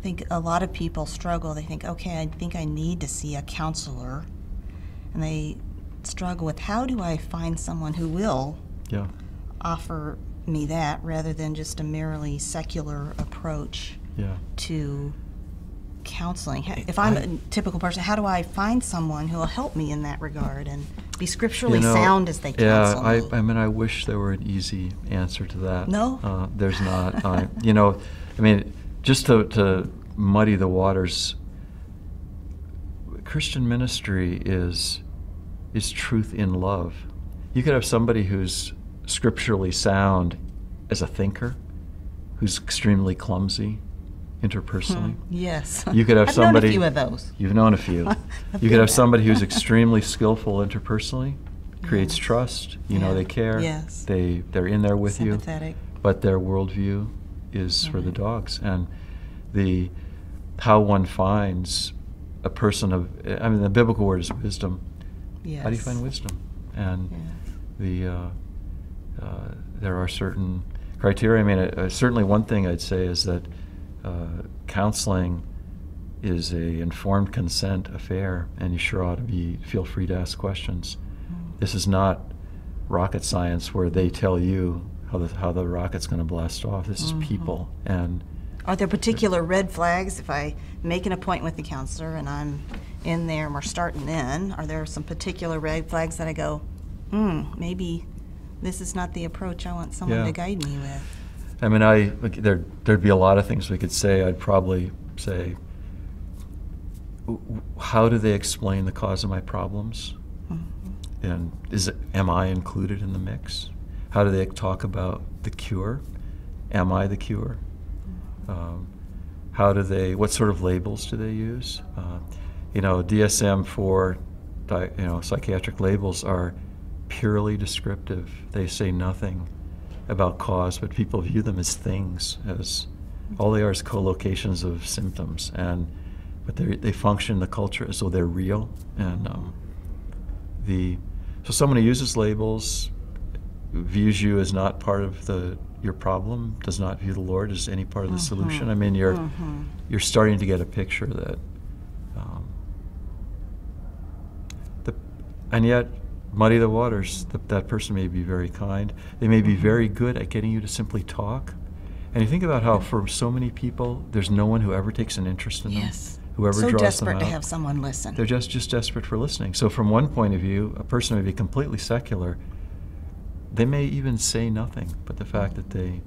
think a lot of people struggle. They think, okay, I think I need to see a counselor. And they struggle with, how do I find someone who will offer me that rather than just a merely secular approach to counseling? If I'm a typical person, how do I find someone who will help me in that regard and be scripturally sound as they counsel me? I mean, I wish there were an easy answer to that. No? There's not. Just to muddy the waters, Christian ministry is truth in love. You could have somebody who's scripturally sound as a thinker, who's extremely clumsy interpersonally. Yes. You could have somebody. I've known a few of those. You've known a few. You could have somebody who's extremely skillful interpersonally, creates trust. You know they care. Yes. They're in there with Sympathetic. you, but their worldview is for the dogs. And how one finds a person of, I mean, the biblical word is wisdom. Yes. How do you find wisdom? And there are certain criteria. I mean, certainly one thing I'd say is that counseling is a informed consent affair, and you sure ought to feel free to ask questions. This is not rocket science where they tell you how the rocket's going to blast off. This is people. And are there particular red flags if I make an appointment with the counselor and I'm in there and we're starting in? Are there some particular red flags that I go, maybe this is not the approach I want someone to guide me with? I mean, there'd be a lot of things we could say. I'd probably say, how do they explain the cause of my problems? And am I included in the mix? How do they talk about the cure? Am I the cure? What sort of labels do they use? DSM-4, psychiatric labels are purely descriptive. They say nothing about cause, but people view them as things, as all they are is co-locations of symptoms, but they function in the culture as though they're real. And so someone who uses labels views you as not part of your problem, does not view the Lord as any part of the solution. I mean, you're starting to get a picture that, and yet, muddy the waters. That person may be very kind. They may be very good at getting you to simply talk. And you think about how for so many people, there's no one who ever takes an interest in them. Whoever so draws desperate them out, to have someone listen. They're just desperate for listening. So from one point of view, a person may be completely secular. They may even say nothing, but the fact that they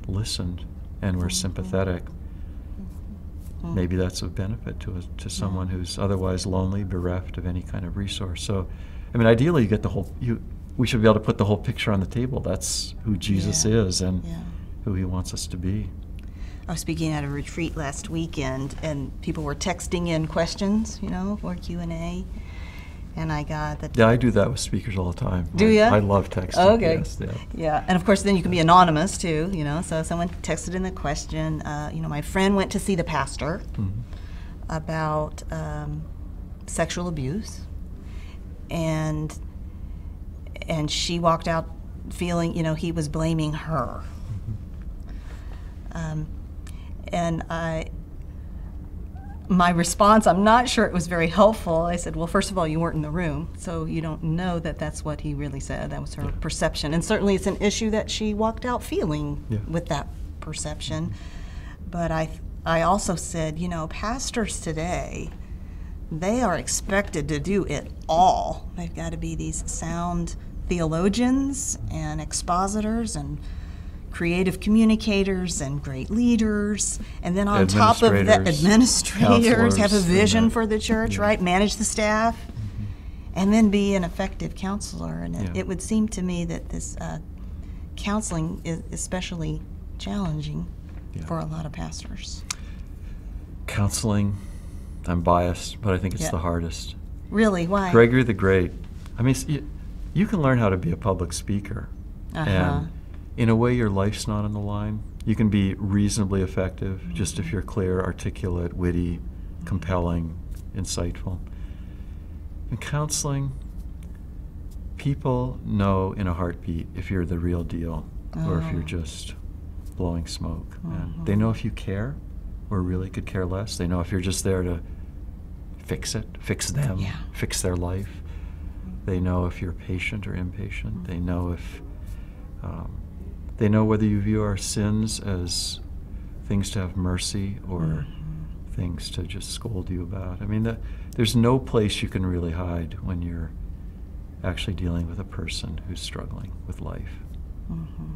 listened and were sympathetic, maybe that's of benefit to someone who's otherwise lonely, bereft of any kind of resource. So, I mean, ideally, you get we should be able to put the whole picture on the table. That's who Jesus is and who he wants us to be. I was speaking at a retreat last weekend, and people were texting in questions, for Q&A. And I got that. Yeah, I do that with speakers all the time. Do you? I love texting. Okay. Yes, yeah, and of course then you can be anonymous too, So someone texted in the question, my friend went to see the pastor about sexual abuse, and she walked out feeling, he was blaming her. And my response, I'm not sure it was very helpful. I said, well, first of all, you weren't in the room, so you don't know that that's what he really said. That was her perception. And certainly it's an issue that she walked out feeling with that perception. But I also said, pastors today, they are expected to do it all. They've got to be these sound theologians and expositors and creative communicators and great leaders, and then on top of that, administrators have a vision for the church, right? Manage the staff, and then be an effective counselor. And it would seem to me that this counseling is especially challenging for a lot of pastors. Counseling, I'm biased, but I think it's the hardest. Really? Why? Gregory the Great. I mean, you can learn how to be a public speaker, and in a way, your life's not on the line. You can be reasonably effective just if you're clear, articulate, witty, compelling, insightful. In counseling, people know in a heartbeat if you're the real deal or if you're just blowing smoke. And they know if you care or really could care less. They know if you're just there to fix it, fix them, Yeah. fix their life. They know if you're patient or impatient. They know if they know whether you view our sins as things to have mercy or things to just scold you about. I mean, there's no place you can really hide when you're actually dealing with a person who's struggling with life. Mm-hmm.